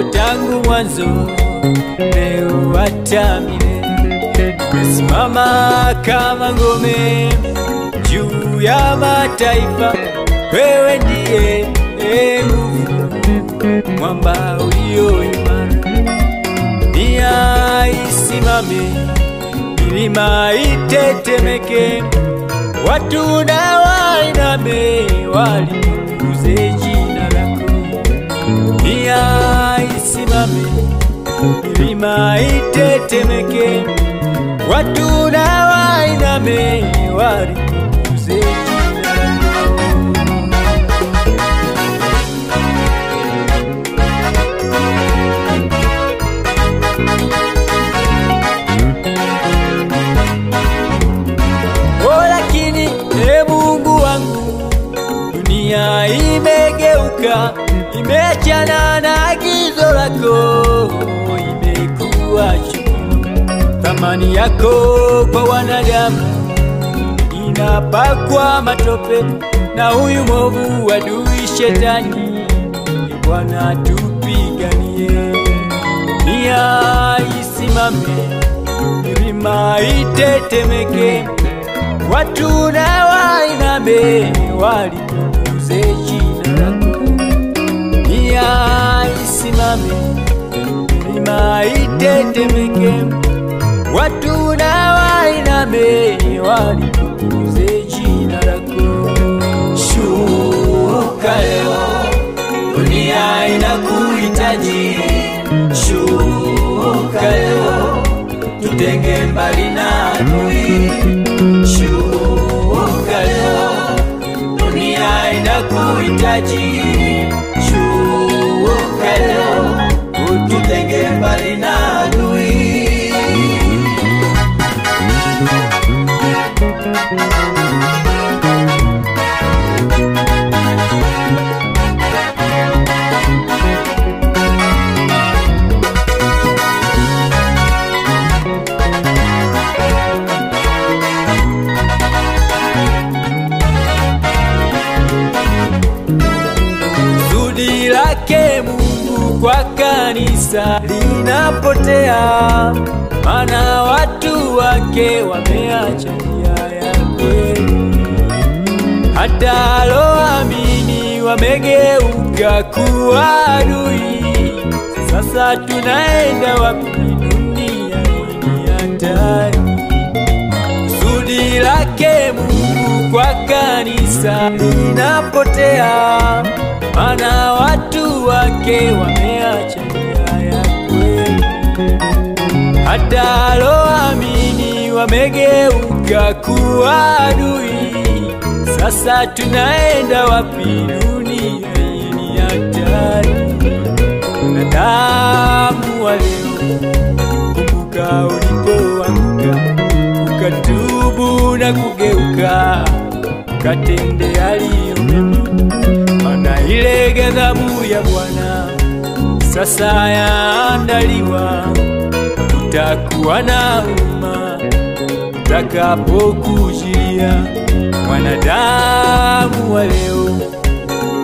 tangu mwanzo, leo hata milele. Umesimama kama ngome juu ya mataifa, wewe ndiye nguvu, mwamba ulio imara. Dunia isimame, milima itetemeke, watu na wainame, walitukuze jina lako. Dunia isimame, milima itetemeke, watu na wainame, walitukuze jina lako. Mungu wangu, dunia imegeuka, imeachana na agizo lako, imekuwa chukizo. Thamani yako kwa wanadamu inapakwa matope, na huyu mwovu adui shetani, Bwana tupiganie. Dunia isimame, milima itetemeke, watu na wainame, walitukuze jina lako. Dunia isimame, milima itetemeke, watu na wainame, walitukuze jina lako. Shuka leo, dunia inakuhitaji. Shuka leo, tutenge mbali na adui. Shuka leo, dunia inakuhitaji. Shuka leo, tutenge mbali na adui. Mungu kwa kanisa linapotea, maana watu wake wameacha njia ya kweli. Hata aloamini wamegeuka kuwa adui. Sasa tunaenda wapi? Dunia ni hatari. Kusudi lake Mungu kwa kanisa linapotea, maana watu wake wameacha njia ya kweli. Hata aloamini wamegeuka kuwa adui. Sasa tunaenda wapi? Dunia hii ni hatari. Binadamu wa leo, kumbuka ulipoanguka, ukatubu na kugeuka, ukatende yaliyo mema. Maana ile ghadhabu ya Bwana sasa yaandaliwa, utakuwa na huruma utakapokujia. Mwanadamu wa leo,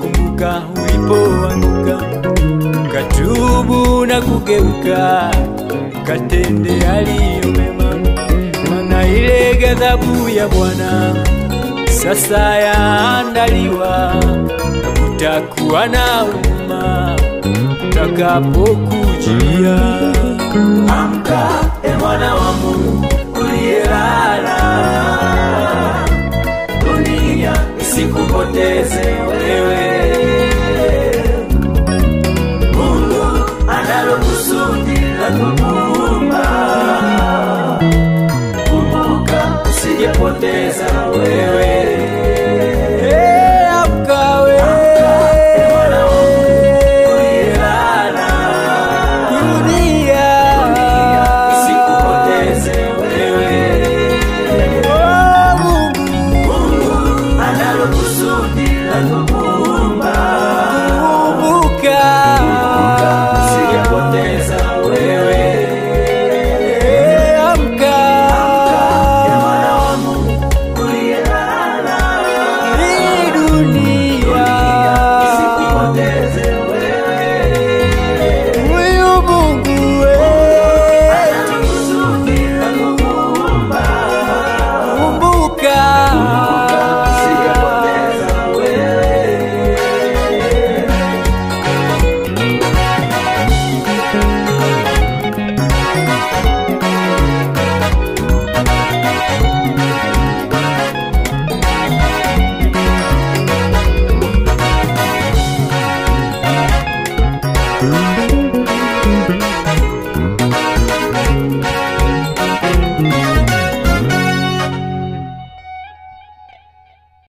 kumbuka ulipoanguka, ukatubu na kugeuka, ukatende yaliyo mema. Maana ile ghadhabu ya Bwana sasa yaandaliwa, utakuwa na huruma utakapokujia. Amka, mwana wa Mungu uliyelala, dunia isikupoteze wewe. Mungu analo kusudi la kukuumba, kumbuka usijepoteza wewe. Usijepoteza wewe.